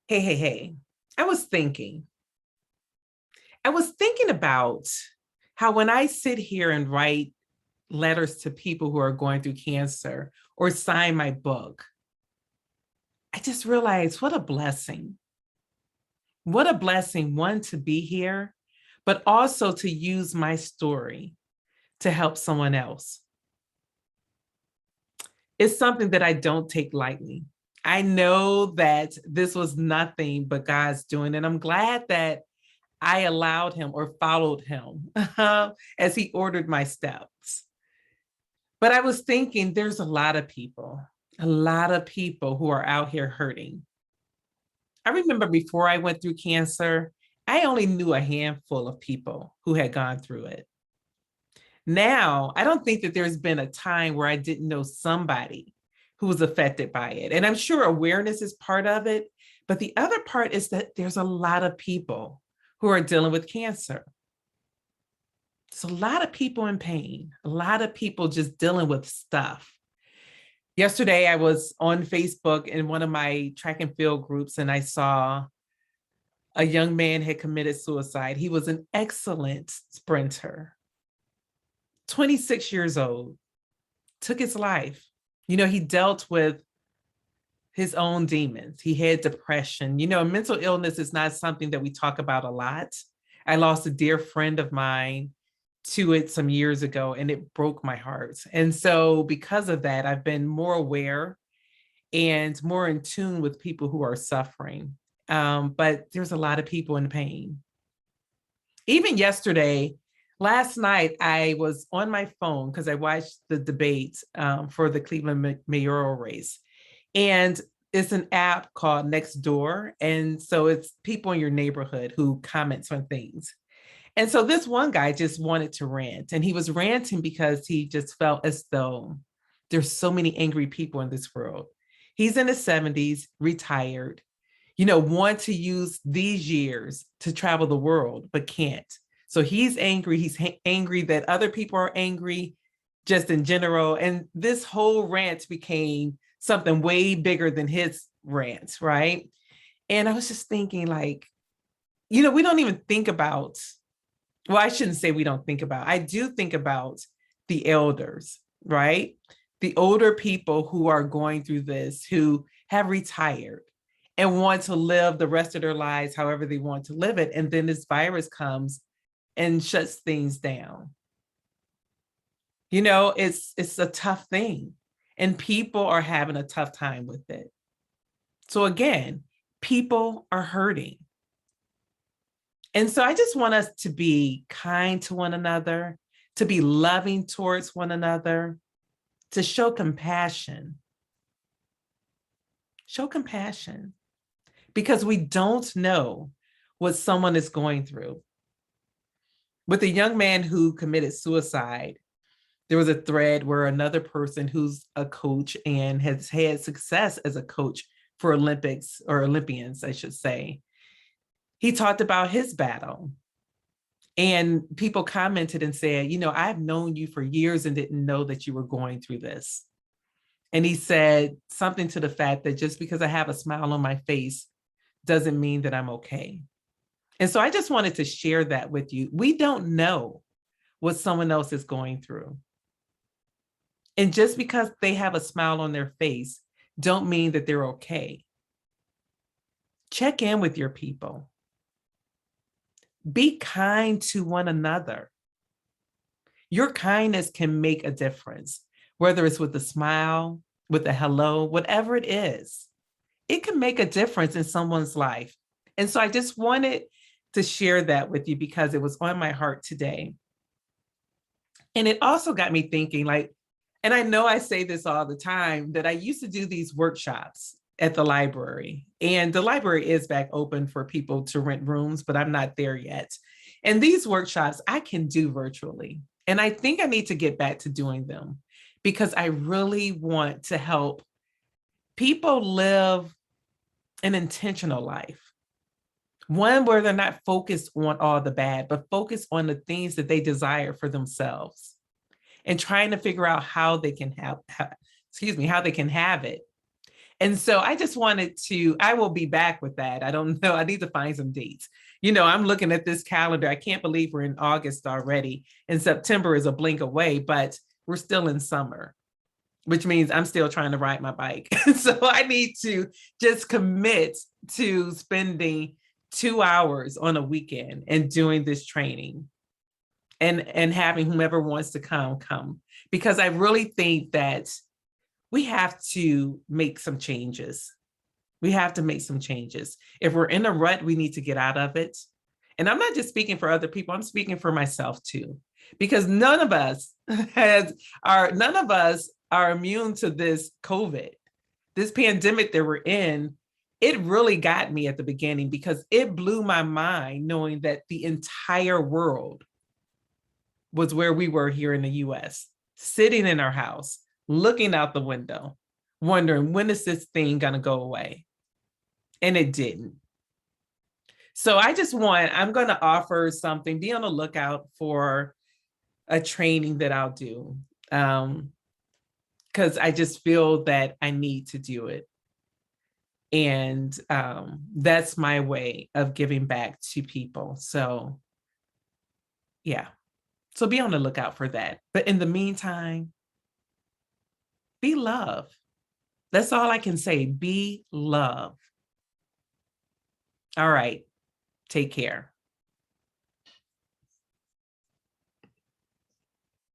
Hey. I was thinking, I was thinking about how when I sit here and write letters to people who are going through cancer or sign my book, I just realized what a blessing. What a blessing, one, to be here, but also to use my story to help someone else. It's something that I don't take lightly. I know that this was nothing but God's doing, and I'm glad that I allowed him or followed him as he ordered my steps. But I was thinking there's a lot of people who are out here hurting. I remember before I went through cancer, I only knew a handful of people who had gone through it. Now, I don't think that there's been a time where I didn't know somebody who was affected by it. And I'm sure awareness is part of it. But the other part is that there's a lot of people who are dealing with cancer. There's a lot of people in pain, a lot of people just dealing with stuff. Yesterday, I was on Facebook in one of my track and field groups, and I saw a young man had committed suicide. He was an excellent sprinter, 26 years old, took his life. He dealt with his own demons. He had depression. Mental illness is not something that we talk about a lot. I lost a dear friend of mine to it some years ago, and it broke my heart. And so because of that, I've been more aware and more in tune with people who are suffering. But there's a lot of people in pain. Even yesterday, last night, I was on my phone because I watched the debate for the Cleveland mayoral race. And it's an app called Nextdoor. And so it's people in your neighborhood who comments on things. And so this one guy just wanted to rant, and he was ranting because he just felt as though there's so many angry people in this world. He's in his 70s, retired, want to use these years to travel the world, but can't. So he's angry. He's angry that other people are angry just in general. And this whole rant became something way bigger than his rant, right? And I was just thinking like, we don't even think about, well, I shouldn't say we don't think about, I do think about the elders, right? The older people who are going through this, who have retired and want to live the rest of their lives however they want to live it. And then this virus comes and shuts things down. It's a tough thing, and people are having a tough time with it. So again, people are hurting. And so I just want us to be kind to one another, to be loving towards one another, to show compassion. Show compassion, because we don't know what someone is going through. With the young man who committed suicide, there was a thread where another person who's a coach and has had success as a coach for Olympics, or Olympians, I should say, he talked about his battle. And people commented and said, I've known you for years and didn't know that you were going through this. And he said something to the fact that just because I have a smile on my face doesn't mean that I'm okay. And so I just wanted to share that with you. We don't know what someone else is going through. And just because they have a smile on their face don't mean that they're okay. Check in with your people. Be kind to one another. Your kindness can make a difference, whether it's with a smile, with a hello, whatever it is. It can make a difference in someone's life. And so I just wanted to share that with you because it was on my heart today. And it also got me thinking, and I know I say this all the time, that I used to do these workshops at the library. And the library is back open for people to rent rooms, but I'm not there yet. And these workshops I can do virtually. And I think I need to get back to doing them because I really want to help people live an intentional life. One where they're not focused on all the bad, but focused on the things that they desire for themselves and trying to figure out how they can have it And so I just wanted to, I will be back with that. I don't know. I need to find some dates. I'm looking at this calendar. I can't believe we're in August already, and September is a blink away, but we're still in summer, which means I'm still trying to ride my bike. So I need to just commit to spending 2 hours on a weekend and doing this training, and having whomever wants to come, because I really think that we have to make some changes. We have to make some changes. If we're in a rut, we need to get out of it. And I'm not just speaking for other people, I'm speaking for myself too, because none of us are immune to this COVID, this pandemic that we're in. It really got me at the beginning because it blew my mind knowing that the entire world was where we were here in the US, sitting in our house, looking out the window, wondering, when is this thing going to go away? And it didn't. So I'm going to offer something, be on the lookout for a training that I'll do. Because I just feel that I need to do it. And that's my way of giving back to people. So yeah, so be on the lookout for that. But in the meantime, be love. That's all I can say. Be love. All right. Take care.